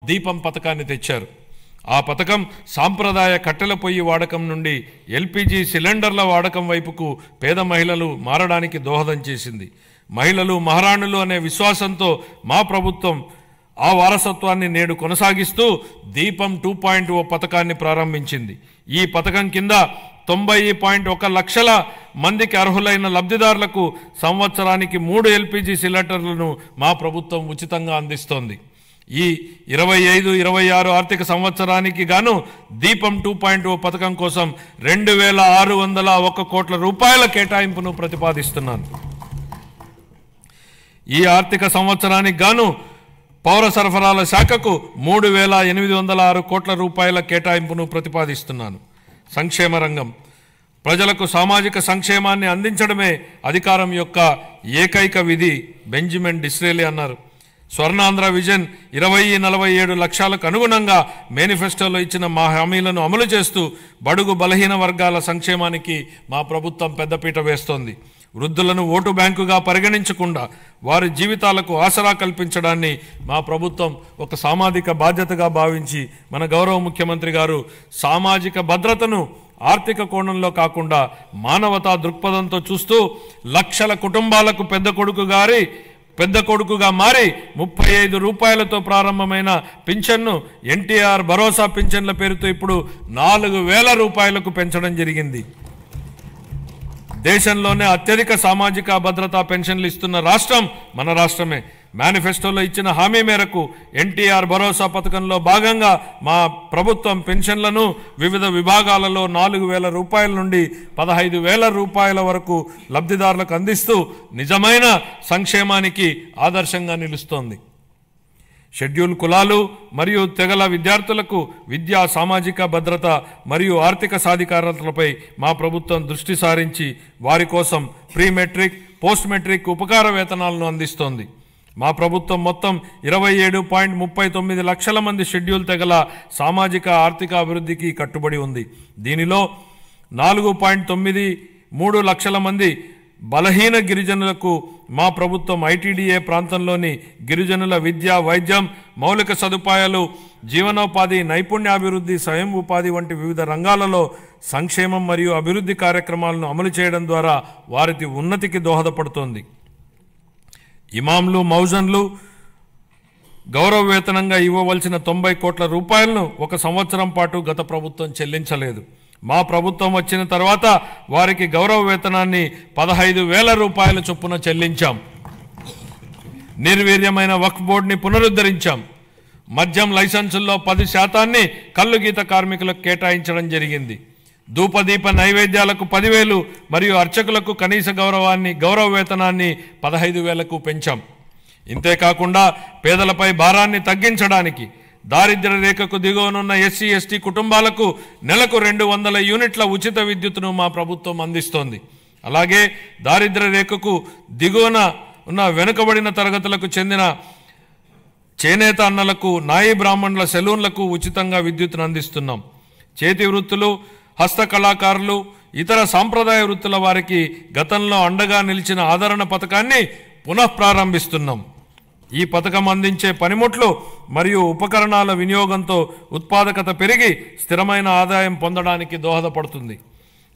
దీపం పథకాన్ని తెచ్చారు. ఆ పథకం సాంప్రదాయ కట్టెల పొయ్యి వాడకం నుండి ఎల్పిజి సిలిండర్ల వాడకం వైపుకు పేద మహిళలు మారడానికి దోహదం చేసింది. మహిళలు మహారాణులు అనే విశ్వాసంతో మా ప్రభుత్వం ఆ వారసత్వాన్ని నేడు కొనసాగిస్తూ దీపం 2.0 పథకాన్ని ప్రారంభించింది. ఈ పథకం కింద 90.1 లక్షల మందికి అర్హులైన లబ్ధిదారులకు సంవత్సరానికి 3 ఎల్పిజి సిలిండర్లను మా ప్రభుత్వం ఉచితంగా అందిస్తోంది. ఈ 25-26 ఆర్థిక సంవత్సరానికి గాను దీపం 2.0 పథకం కోసం 2,601 కోట్ల రూపాయల కేటాయింపును ప్రతిపాదిస్తున్నాను. ఈ ఆర్థిక సంవత్సరానికి గాను పౌర సరఫరాల శాఖకు 3,806 కోట్ల రూపాయల కేటాయింపును ప్రతిపాదిస్తున్నాను. సంక్షేమ రంగం ప్రజలకు సామాజిక సంక్షేమాన్ని అందించడమే అధికారం యొక్క ఏకైక విధి బెంజమిన్ డిస్రేలి అన్నారు. స్వర్ణాంధ్ర విజన్ 2047 లక్ష్యాలకు అనుగుణంగా మేనిఫెస్టోలో ఇచ్చిన మా హామీలను అమలు చేస్తూ బడుగు బలహీన వర్గాల సంక్షేమానికి మా ప్రభుత్వం పెద్దపీట వేస్తోంది. వృద్ధులను ఓటు బ్యాంకుగా పరిగణించకుండా వారి జీవితాలకు ఆసరా కల్పించడాన్ని మా ప్రభుత్వం ఒక సామాజిక బాధ్యతగా భావించి మన గౌరవ ముఖ్యమంత్రి గారు సామాజిక భద్రతను ఆర్థిక కోణంలో కాకుండా మానవతా దృక్పథంతో చూస్తూ లక్షల కుటుంబాలకు పెద్ద కొడుకుగా మారి 35 రూపాయలతో ప్రారంభమైన పింఛన్ను ఎన్టీఆర్ భరోసా పింఛన్ల పేరుతో ఇప్పుడు 4,000 రూపాయలకు పెంచడం జరిగింది. దేశంలోనే అత్యధిక సామాజిక భద్రతా పెన్షన్లు ఇస్తున్న రాష్ట్రం మన రాష్ట్రమే. మేనిఫెస్టోలో ఇచ్చిన హామీ మేరకు ఎన్టీఆర్ భరోసా పథకంలో భాగంగా మా ప్రభుత్వం పెన్షన్లను వివిధ విభాగాలలో 4,000 రూపాయల నుండి 15,000 రూపాయల వరకు లబ్ధిదారులకు అందిస్తూ నిజమైన సంక్షేమానికి ఆదర్శంగా నిలుస్తోంది. షెడ్యూల్ కులాలు మరియు తెగల విద్యార్థులకు విద్యా సామాజిక భద్రత మరియు ఆర్థిక సాధికారతలపై మా ప్రభుత్వం దృష్టి సారించి వారి కోసం ప్రీ మెట్రిక్ పోస్ట్ మెట్రిక్ ఉపకార వేతనాలను అందిస్తోంది. మా ప్రభుత్వం మొత్తం 27.39 లక్షల మంది షెడ్యూల్ తెగల సామాజిక ఆర్థిక అభివృద్ధికి కట్టుబడి ఉంది. దీనిలో 4.93 లక్షల మంది బలహీన గిరిజనులకు మా ప్రభుత్వం ఐటీడీఏ ప్రాంతంలోని గిరిజనుల విద్య, వైద్యం, మౌలిక సదుపాయాలు, జీవనోపాధి, నైపుణ్యాభివృద్ధి, స్వయం ఉపాధి వంటి వివిధ రంగాలలో సంక్షేమం మరియు అభివృద్ధి కార్యక్రమాలను అమలు చేయడం ద్వారా వారి ఉన్నతికి దోహదపడుతోంది. ఇమాంలు, మౌజన్లు గౌరవ వేతనంగా ఇవ్వవలసిన 90 కోట్ల రూపాయలను 1 సంవత్సరం పాటు గత ప్రభుత్వం చెల్లించలేదు. మా ప్రభుత్వం వచ్చిన తర్వాత వారికి గౌరవ వేతనాన్ని 15,000 రూపాయల చొప్పున చెల్లించాం. నిర్వీర్యమైన వక్ఫ్ బోర్డుని పునరుద్ధరించాం. మద్యం లైసెన్సుల్లో 10% కల్లు గీత కార్మికులకు కేటాయించడం జరిగింది. ధూపదీప నైవేద్యాలకు 10,000 మరియు అర్చకులకు కనీస గౌరవ వేతనాన్ని 15,000కు పెంచాం. ఇంతేకాకుండా పేదలపై భారాన్ని తగ్గించడానికి దారిద్ర్య రేఖకు దిగువనున్న ఎస్సీ ఎస్టీ కుటుంబాలకు నెలకు 200 యూనిట్ల ఉచిత విద్యుత్తును మా ప్రభుత్వం అందిస్తోంది. అలాగే దారిద్ర్య రేఖకు దిగువన ఉన్న వెనుకబడిన తరగతులకు చెందిన చేనేత అన్నలకు, నాయి బ్రాహ్మణుల సెలూన్లకు ఉచితంగా విద్యుత్తును అందిస్తున్నాం. చేతి వృత్తులు, హస్త కళాకారులు, ఇతర సాంప్రదాయ వృత్తుల వారికి గతంలో అండగా నిలిచిన ఆదరణ పథకాన్ని పునఃప్రారంభిస్తున్నాం. ఈ పథకం అందించే పనిముట్లు మరియు ఉపకరణాల వినియోగంతో ఉత్పాదకత పెరిగి స్థిరమైన ఆదాయం పొందడానికి దోహదపడుతుంది.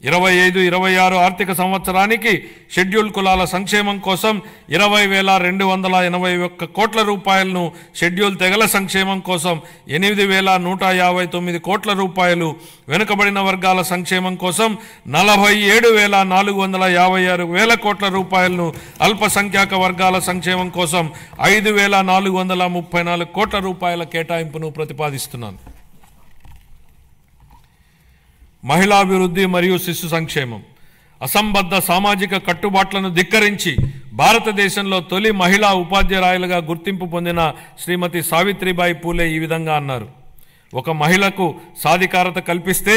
25-26 ఆర్థిక సంవత్సరానికి షెడ్యూల్ కులాల సంక్షేమం కోసం 20,281 కోట్ల రూపాయలను, షెడ్యూల్ తెగల సంక్షేమం కోసం 8,159 కోట్ల రూపాయలు, వెనుకబడిన వర్గాల సంక్షేమం కోసం 47,456 కోట్ల రూపాయలను, అల్పసంఖ్యాక వర్గాల సంక్షేమం కోసం 5,434 కోట్ల రూపాయల కేటాయింపును ప్రతిపాదిస్తున్నాను. మహిళాభివృద్ధి మరియు శిశు సంక్షేమం అసంబద్ధ సామాజిక కట్టుబాట్లను ధిక్కరించి భారతదేశంలో తొలి మహిళా ఉపాధ్యాయులుగా గుర్తింపు పొందిన శ్రీమతి సావిత్రిబాయి పూలే ఈ విధంగా అన్నారు. ఒక మహిళకు సాధికారత కల్పిస్తే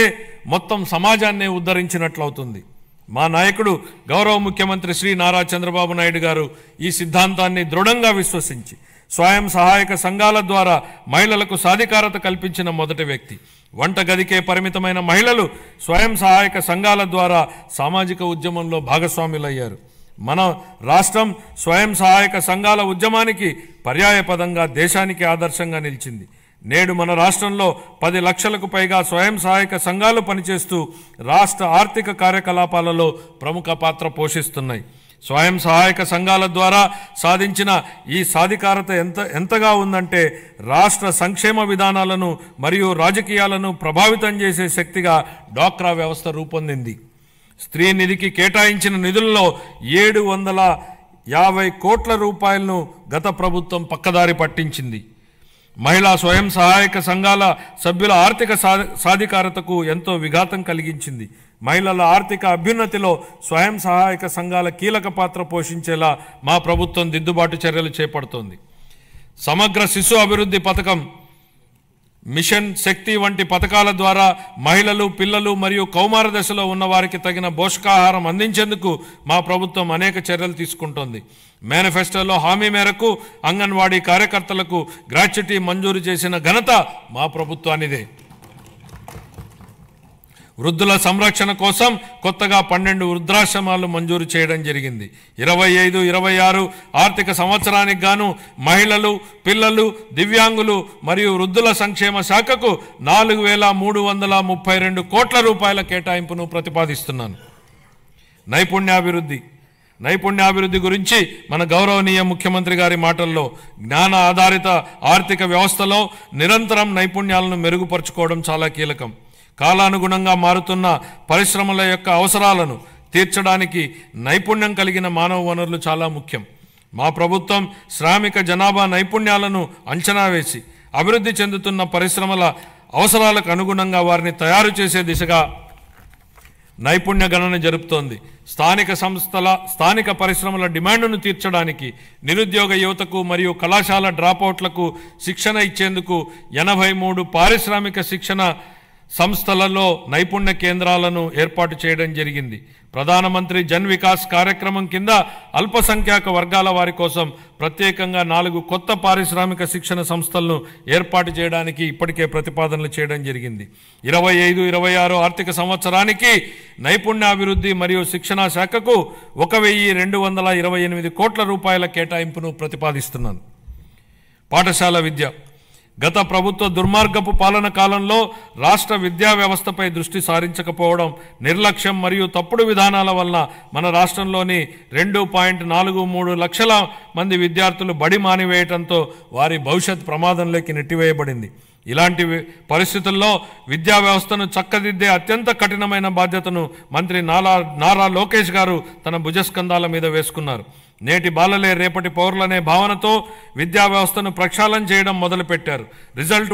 మొత్తం సమాజాన్నే ఉద్ధరించినట్లవుతుంది. మా నాయకుడు గౌరవ ముఖ్యమంత్రి శ్రీ నారా చంద్రబాబు నాయుడు గారు ఈ సిద్ధాంతాన్ని దృఢంగా విశ్వసించి స్వయం సహాయక సంఘాల ద్వారా మహిళలకు సాధికారత కల్పించిన మొదటి వ్యక్తి. వంటగదికే పరిమితమైన మహిళలు స్వయం సహాయక సంఘాల ద్వారా సామాజిక ఉద్యమంలో భాగస్వాములయ్యారు. మన రాష్ట్రం స్వయం సహాయక సంఘాల ఉద్యమానికి పర్యాయపదంగా దేశానికి ఆదర్శంగా నిలిచింది. నేడు మన రాష్ట్రంలో 10 లక్షలకు పైగా స్వయం సహాయక సంఘాలు పనిచేస్తూ రాష్ట్ర ఆర్థిక కార్యకలాపాలలో ప్రముఖ పాత్ర పోషిస్తున్నాయి. స్వయం సహాయక సంఘాల ద్వారా సాధించిన ఈ సాధికారత ఎంతగా ఉందంటే రాష్ట్ర సంక్షేమ విధానాలను మరియు రాజకీయాలను ప్రభావితం చేసే శక్తిగా డ్వాక్రా వ్యవస్థ రూపొందింది. స్త్రీ నిధికి కేటాయించిన నిధుల్లో 750 కోట్ల రూపాయలను గత ప్రభుత్వం పక్కదారి పట్టించింది. మహిళా స్వయం సహాయక సంఘాల సభ్యుల ఆర్థిక సాధికారతకు ఎంతో విఘాతం కలిగించింది. మహిళల ఆర్థిక అభ్యున్నతిలో స్వయం సహాయక సంఘాల కీలక పాత్ర పోషించేలా మా ప్రభుత్వం దిద్దుబాటు చర్యలు చేపడుతోంది. సమగ్ర శిశు అభివృద్ధి పథకం, మిషన్ శక్తి వంటి పథకాల ద్వారా మహిళలు, పిల్లలు మరియు కౌమార దశలో ఉన్న వారికి తగిన పోషకాహారం అందించేందుకు మా ప్రభుత్వం అనేక చర్యలు తీసుకుంటోంది. మేనిఫెస్టోలో హామీ మేరకు అంగన్వాడీ కార్యకర్తలకు గ్రాట్యుటీ మంజూరు చేసిన ఘనత మా ప్రభుత్వానిదే. వృద్ధుల సంరక్షణ కోసం కొత్తగా 12 వృద్ధాశ్రమాలు మంజూరు చేయడం జరిగింది. 25-26 ఆర్థిక సంవత్సరానికి గాను మహిళలు, పిల్లలు, దివ్యాంగులు మరియు వృద్ధుల సంక్షేమ శాఖకు 4,332 కోట్ల రూపాయల కేటాయింపును ప్రతిపాదిస్తున్నాను. నైపుణ్యాభివృద్ధి గురించి మన గౌరవనీయ ముఖ్యమంత్రి గారి మాటల్లో జ్ఞాన ఆధారిత ఆర్థిక వ్యవస్థలో నిరంతరం నైపుణ్యాలను మెరుగుపరుచుకోవడం చాలా కీలకం. కాలానుగుణంగా మారుతున్న పరిశ్రమల యొక్క అవసరాలను తీర్చడానికి నైపుణ్యం కలిగిన మానవ వనరులు చాలా ముఖ్యం. మా ప్రభుత్వం శ్రామిక జనాభా నైపుణ్యాలను అంచనా వేసి అభివృద్ధి చెందుతున్న పరిశ్రమల అవసరాలకు అనుగుణంగా వారిని తయారు చేసే దిశగా నైపుణ్య గణన జరుపుతోంది. స్థానిక పరిశ్రమల డిమాండ్ను తీర్చడానికి నిరుద్యోగ యువతకు మరియు కళాశాల డ్రాపౌట్లకు శిక్షణ ఇచ్చేందుకు 83 పారిశ్రామిక శిక్షణ సంస్థలలో నైపుణ్య కేంద్రాలను ఏర్పాటు చేయడం జరిగింది. ప్రధానమంత్రి జన్ వికాస్ కార్యక్రమం కింద అల్పసంఖ్యాక వర్గాల వారి కోసం ప్రత్యేకంగా 4 కొత్త పారిశ్రామిక శిక్షణ సంస్థలను ఏర్పాటు చేయడానికి ఇప్పటికే ప్రతిపాదనలు చేయడం జరిగింది. 25-26 ఆర్థిక సంవత్సరానికి నైపుణ్యాభివృద్ధి మరియు శిక్షణ శాఖకు 1,228 కోట్ల రూపాయల కేటాయింపును ప్రతిపాదిస్తున్నాను. పాఠశాల విద్య. గత ప్రభుత్వ దుర్మార్గపు పాలన కాలంలో రాష్ట్ర విద్యా వ్యవస్థపై దృష్టి సారించకపోవడం, నిర్లక్ష్యం మరియు తప్పుడు విధానాల వలన మన రాష్ట్రంలోని 2.43 లక్షల మంది విద్యార్థులు బడి మానివేయడంతో వారి భవిష్యత్ ప్రమాదంలోకి నెట్టివేయబడింది. ఇలాంటి పరిస్థితుల్లో విద్యా వ్యవస్థను చక్కదిద్దే అత్యంత కఠినమైన బాధ్యతను మంత్రి నారా లోకేష్ గారు తన భుజస్కంధాల మీద వేసుకున్నారు. నేటి బాలలే రేపటి పౌరులనే భావనతో విద్యా వ్యవస్థను ప్రక్షాళన చేయడం మొదలుపెట్టారు. రిజల్ట్